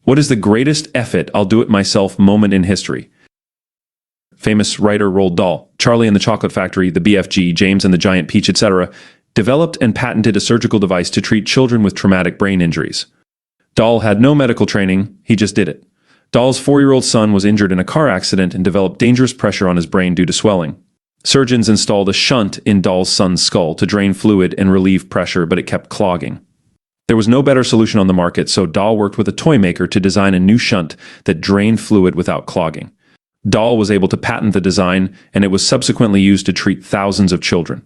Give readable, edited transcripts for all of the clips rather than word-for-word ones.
What is the greatest F-it, I'll do it myself moment in history? Famous writer Roald Dahl, Charlie and the Chocolate Factory, the BFG, James and the Giant Peach, etc., developed and patented a surgical device to treat children with traumatic brain injuries. Dahl had no medical training, he just did it. Dahl's 4-year-old son was injured in a car accident and developed dangerous pressure on his brain due to swelling. Surgeons installed a shunt in Dahl's son's skull to drain fluid and relieve pressure, but it kept clogging. There was no better solution on the market, so Dahl worked with a toy maker to design a new shunt that drained fluid without clogging. Dahl was able to patent the design, and it was subsequently used to treat thousands of children.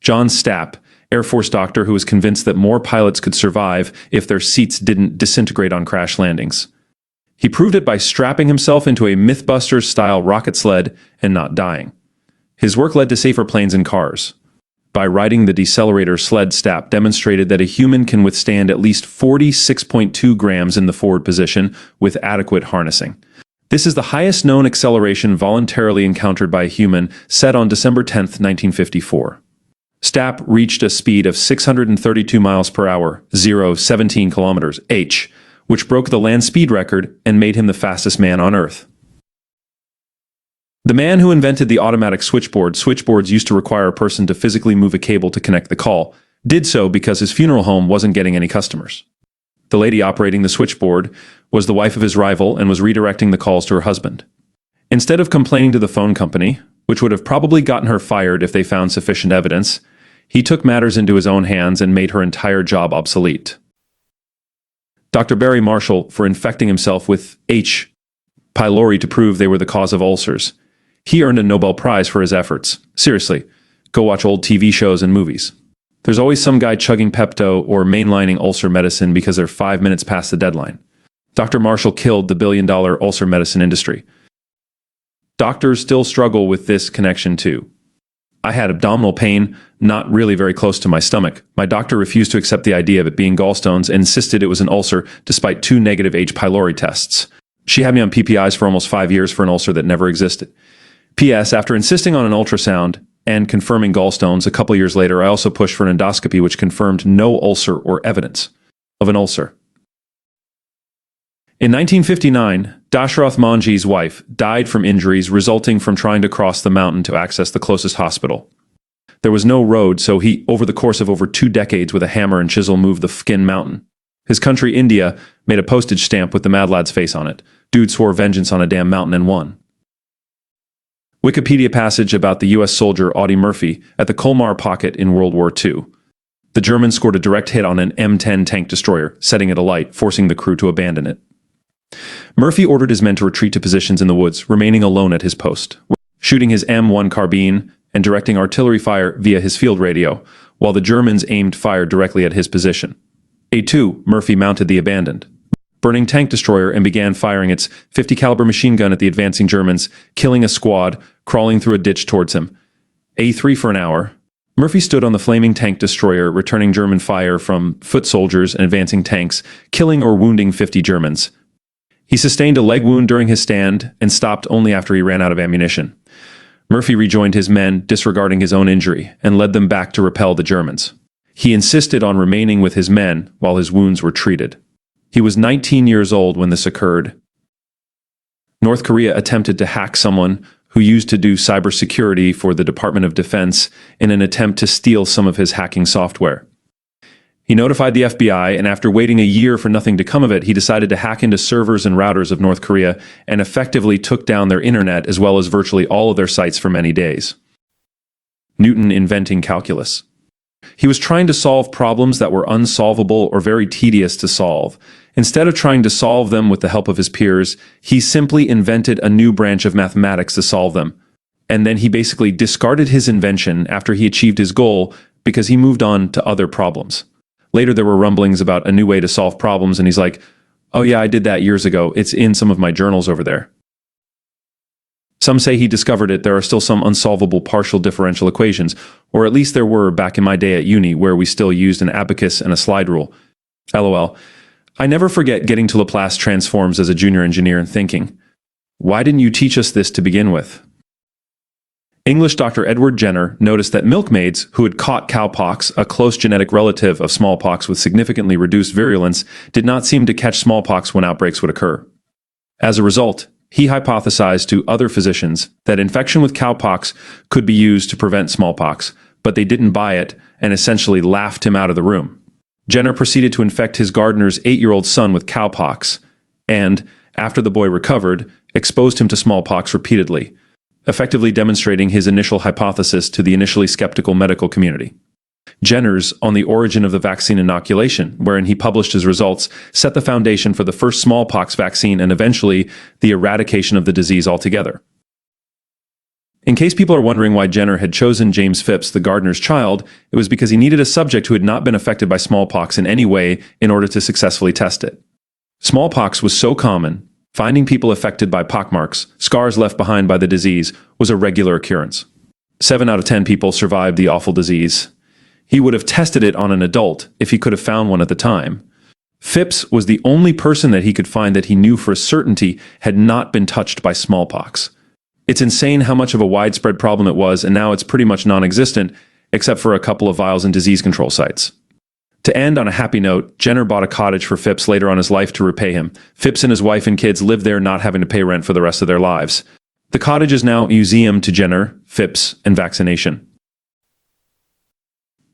John Stapp, Air Force doctor who was convinced that more pilots could survive if their seats didn't disintegrate on crash landings. He proved it by strapping himself into a Mythbusters-style rocket sled and not dying. His work led to safer planes and cars. By riding the decelerator sled, Stapp demonstrated that a human can withstand at least 46.2 grams in the forward position with adequate harnessing. This is the highest known acceleration voluntarily encountered by a human, set on December 10, 1954. Stapp reached a speed of 632 miles per hour, 17 kilometers h, which broke the land speed record and made him the fastest man on Earth. The man who invented the automatic switchboards used to require a person to physically move a cable to connect the call, did so because his funeral home wasn't getting any customers. The lady operating the switchboard was the wife of his rival and was redirecting the calls to her husband. Instead of complaining to the phone company, which would have probably gotten her fired if they found sufficient evidence, he took matters into his own hands and made her entire job obsolete. Dr. Barry Marshall, for infecting himself with H. pylori to prove they were the cause of ulcers. He earned a Nobel Prize for his efforts. Seriously, go watch old TV shows and movies. There's always some guy chugging Pepto or mainlining ulcer medicine because they're 5 minutes past the deadline. Dr. Marshall killed the billion-dollar ulcer medicine industry. Doctors still struggle with this connection too. I had abdominal pain, not really very close to my stomach. My doctor refused to accept the idea of it being gallstones and insisted it was an ulcer despite 2 negative H. pylori tests. She had me on PPIs for almost 5 years for an ulcer that never existed. P.S. After insisting on an ultrasound and confirming gallstones a couple years later, I also pushed for an endoscopy which confirmed no ulcer or evidence of an ulcer. In 1959, Dashrath Manji's wife died from injuries resulting from trying to cross the mountain to access the closest hospital. There was no road, so he, over the course of over 2 decades with a hammer and chisel, moved the f***ing mountain. His country, India, made a postage stamp with the mad lad's face on it. Dude swore vengeance on a damn mountain and won. Wikipedia passage about the U.S. soldier Audie Murphy at the Colmar Pocket in World War II. The Germans scored a direct hit on an M10 tank destroyer, setting it alight, forcing the crew to abandon it. Murphy ordered his men to retreat to positions in the woods, remaining alone at his post, shooting his M1 carbine and directing artillery fire via his field radio, while the Germans aimed fire directly at his position. A2, Murphy mounted the abandoned burning tank destroyer and began firing its 50 caliber machine gun at the advancing Germans, killing a squad, crawling through a ditch towards him. A3 for an hour. Murphy stood on the flaming tank destroyer, returning German fire from foot soldiers and advancing tanks, killing or wounding 50 Germans. He sustained a leg wound during his stand and stopped only after he ran out of ammunition. Murphy rejoined his men, disregarding his own injury, and led them back to repel the Germans. He insisted on remaining with his men while his wounds were treated. He was 19 years old when this occurred. North Korea attempted to hack someone who used to do cybersecurity for the Department of Defense in an attempt to steal some of his hacking software. He notified the FBI, and after waiting a year for nothing to come of it, he decided to hack into servers and routers of North Korea and effectively took down their internet as well as virtually all of their sites for many days. Newton inventing calculus. He was trying to solve problems that were unsolvable or very tedious to solve. Instead of trying to solve them with the help of his peers, he simply invented a new branch of mathematics to solve them. And then he basically discarded his invention after he achieved his goal because he moved on to other problems. Later there were rumblings about a new way to solve problems, and he's like, "Oh yeah, I did that years ago. It's in some of my journals over there." Some say he discovered it. There are still some unsolvable partial differential equations, or at least there were back in my day at uni where we still used an abacus and a slide rule. LOL. I never forget getting to Laplace transforms as a junior engineer and thinking, why didn't you teach us this to begin with? English Dr. Edward Jenner noticed that milkmaids who had caught cowpox, a close genetic relative of smallpox with significantly reduced virulence, did not seem to catch smallpox when outbreaks would occur. As a result, he hypothesized to other physicians that infection with cowpox could be used to prevent smallpox, but they didn't buy it and essentially laughed him out of the room. Jenner proceeded to infect his gardener's 8-year-old son with cowpox and, after the boy recovered, exposed him to smallpox repeatedly, effectively demonstrating his initial hypothesis to the initially skeptical medical community. Jenner's On the Origin of the Vaccine Inoculation, wherein he published his results, set the foundation for the first smallpox vaccine and eventually the eradication of the disease altogether. In case people are wondering why Jenner had chosen James Phipps, the gardener's child, it was because he needed a subject who had not been affected by smallpox in any way in order to successfully test it. Smallpox was so common, finding people affected by pockmarks, scars left behind by the disease, was a regular occurrence. 7 out of 10 people survived the awful disease. He would have tested it on an adult if he could have found one at the time. Phipps was the only person that he could find that he knew for a certainty had not been touched by smallpox. It's insane how much of a widespread problem it was, and now it's pretty much non-existent, except for a couple of vials and disease control sites. To end on a happy note, Jenner bought a cottage for Phipps later on in his life to repay him. Phipps and his wife and kids lived there, not having to pay rent for the rest of their lives. The cottage is now a museum to Jenner, Phipps, and vaccination.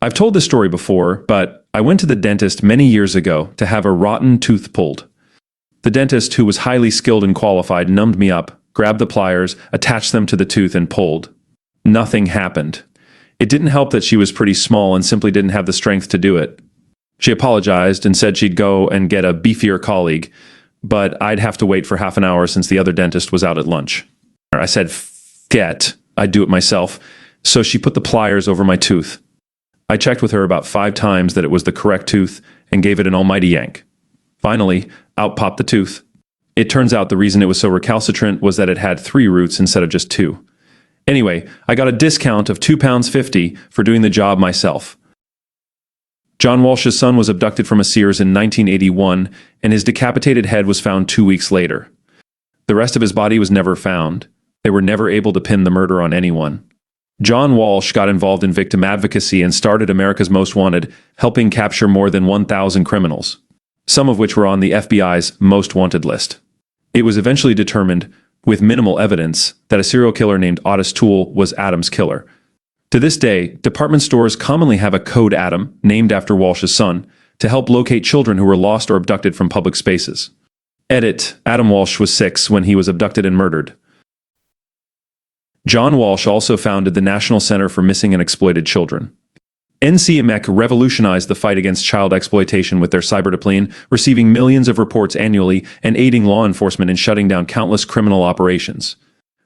I've told this story before, but I went to the dentist many years ago to have a rotten tooth pulled. The dentist, who was highly skilled and qualified, numbed me up, grabbed the pliers, attached them to the tooth, and pulled. Nothing happened. It didn't help that she was pretty small and simply didn't have the strength to do it. She apologized and said she'd go and get a beefier colleague, but I'd have to wait for half an hour since the other dentist was out at lunch. I said, "Forget, I'd do it myself." So she put the pliers over my tooth. I checked with her about 5 times that it was the correct tooth and gave it an almighty yank. Finally, out popped the tooth. It turns out the reason it was so recalcitrant was that it had 3 roots instead of just 2. Anyway, I got a discount of £2.50 for doing the job myself. John Walsh's son was abducted from a Sears in 1981, and his decapitated head was found 2 weeks later. The rest of his body was never found. They were never able to pin the murder on anyone. John Walsh got involved in victim advocacy and started America's Most Wanted, helping capture more than 1,000 criminals, some of which were on the FBI's Most Wanted list. It was eventually determined, with minimal evidence, that a serial killer named Otis Toole was Adam's killer. To this day, department stores commonly have a code Adam, named after Walsh's son, to help locate children who were lost or abducted from public spaces. Edit: Adam Walsh was 6 when he was abducted and murdered. John Walsh also founded the National Center for Missing and Exploited Children. NCMEC revolutionized the fight against child exploitation with their cyberdiscipline, receiving millions of reports annually and aiding law enforcement in shutting down countless criminal operations.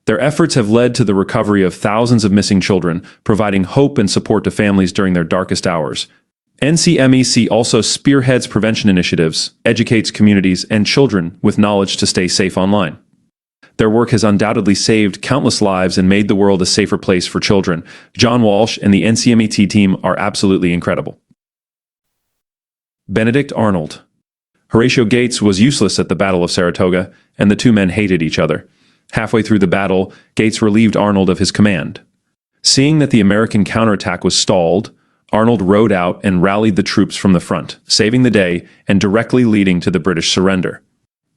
Their efforts have led to the recovery of thousands of missing children, providing hope and support to families during their darkest hours. NCMEC also spearheads prevention initiatives, educates communities and children with knowledge to stay safe online. Their work has undoubtedly saved countless lives and made the world a safer place for children. John Walsh and the NCMET team are absolutely incredible. Benedict Arnold. Horatio Gates was useless at the Battle of Saratoga, and the two men hated each other. Halfway through the battle, Gates relieved Arnold of his command. Seeing that the American counterattack was stalled, Arnold rode out and rallied the troops from the front, saving the day and directly leading to the British surrender.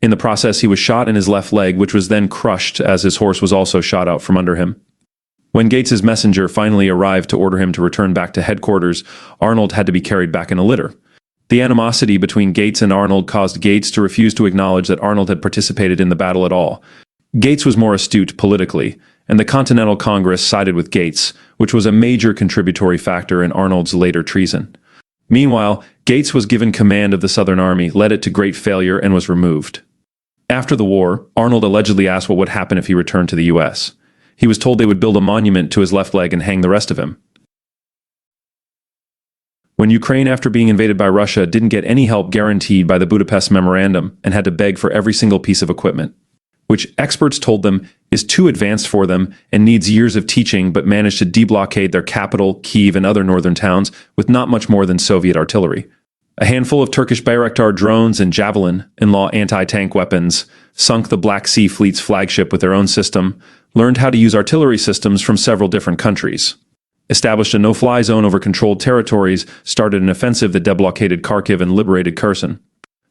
In the process, he was shot in his left leg, which was then crushed as his horse was also shot out from under him. When Gates's messenger finally arrived to order him to return back to headquarters, Arnold had to be carried back in a litter. The animosity between Gates and Arnold caused Gates to refuse to acknowledge that Arnold had participated in the battle at all. Gates was more astute politically, and the Continental Congress sided with Gates, which was a major contributory factor in Arnold's later treason. Meanwhile, Gates was given command of the Southern Army, led it to great failure, and was removed. After the war, Arnold allegedly asked what would happen if he returned to the U.S. He was told they would build a monument to his left leg and hang the rest of him. When Ukraine, after being invaded by Russia, didn't get any help guaranteed by the Budapest Memorandum and had to beg for every single piece of equipment, which experts told them is too advanced for them and needs years of teaching, but managed to deblockade their capital, Kyiv, and other northern towns with not much more than Soviet artillery. A handful of Turkish Bayraktar drones and Javelin, in-law anti-tank weapons, sunk the Black Sea Fleet's flagship with their own system, learned how to use artillery systems from several different countries, established a no-fly zone over controlled territories, started an offensive that deblockaded Kharkiv and liberated Kherson,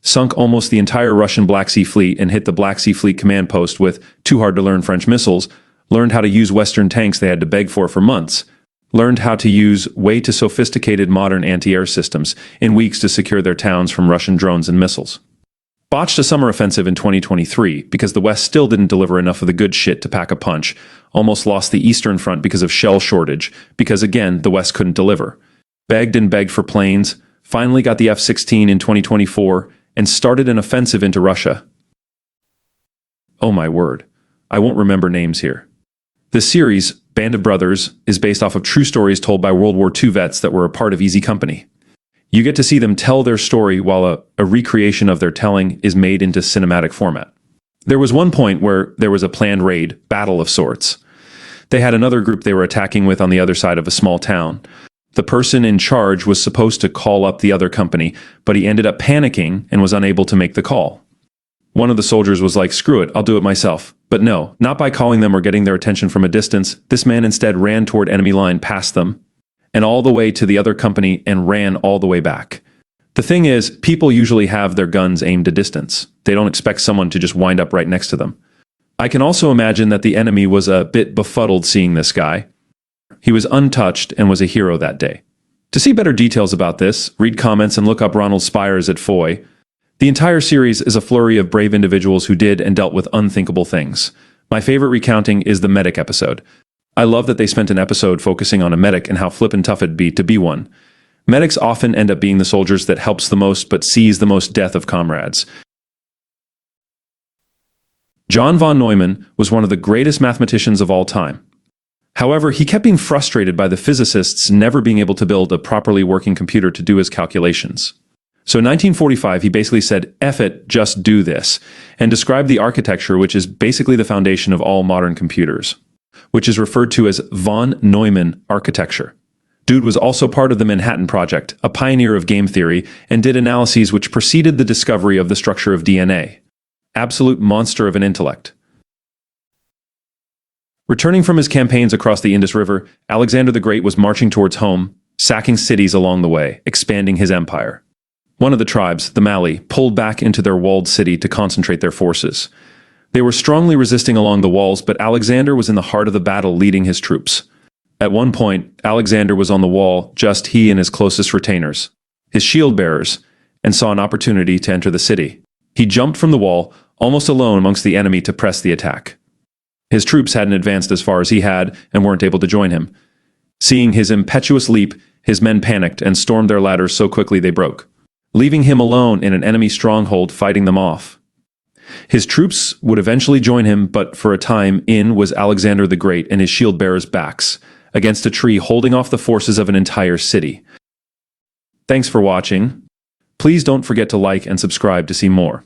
sunk almost the entire Russian Black Sea Fleet and hit the Black Sea Fleet command post with too-hard-to-learn French missiles, learned how to use Western tanks they had to beg for months, learned how to use way too sophisticated modern anti-air systems in weeks to secure their towns from Russian drones and missiles. Botched a summer offensive in 2023 because the West still didn't deliver enough of the good shit to pack a punch, almost lost the Eastern Front because of shell shortage, because again, the West couldn't deliver. Begged and begged for planes, finally got the F-16 in 2024, and started an offensive into Russia. Oh my word, I won't remember names here. This series, Band of Brothers, is based off of true stories told by World War II vets that were a part of Easy Company. You get to see them tell their story while a recreation of their telling is made into cinematic format. There was one point where there was a planned raid, battle of sorts. They had another group they were attacking with on the other side of a small town. The person in charge was supposed to call up the other company, but he ended up panicking and was unable to make the call. One of the soldiers was like, "Screw it, I'll do it myself." But no, not by calling them or getting their attention from a distance. This man instead ran toward enemy line past them, and all the way to the other company and ran all the way back. The thing is, people usually have their guns aimed at distance. They don't expect someone to just wind up right next to them. I can also imagine that the enemy was a bit befuddled seeing this guy. He was untouched and was a hero that day. To see better details about this, read comments and look up Ronald Spires at Foy. The entire series is a flurry of brave individuals who did and dealt with unthinkable things. My favorite recounting is the medic episode. I love that they spent an episode focusing on a medic and how flippin' tough it'd be to be one. Medics often end up being the soldiers that helps the most but sees the most death of comrades. John von Neumann was one of the greatest mathematicians of all time. However, he kept being frustrated by the physicists never being able to build a properly working computer to do his calculations. So in 1945, he basically said, "F it, just do this," and described the architecture, which is basically the foundation of all modern computers, which is referred to as von Neumann architecture. Dude was also part of the Manhattan Project, a pioneer of game theory, and did analyses which preceded the discovery of the structure of DNA. Absolute monster of an intellect. Returning from his campaigns across the Indus River, Alexander the Great was marching towards home, sacking cities along the way, expanding his empire. One of the tribes, the Mali, pulled back into their walled city to concentrate their forces. They were strongly resisting along the walls, but Alexander was in the heart of the battle leading his troops. At one point, Alexander was on the wall, just he and his closest retainers, his shield bearers, and saw an opportunity to enter the city. He jumped from the wall, almost alone amongst the enemy, to press the attack. His troops hadn't advanced as far as he had and weren't able to join him. Seeing his impetuous leap, his men panicked and stormed their ladders so quickly they broke, leaving him alone in an enemy stronghold fighting them off. His troops would eventually join him, but for a time in was Alexander the Great and his shield bearers' backs, against a tree holding off the forces of an entire city. Thanks for watching. Please don't forget to like and subscribe to see more.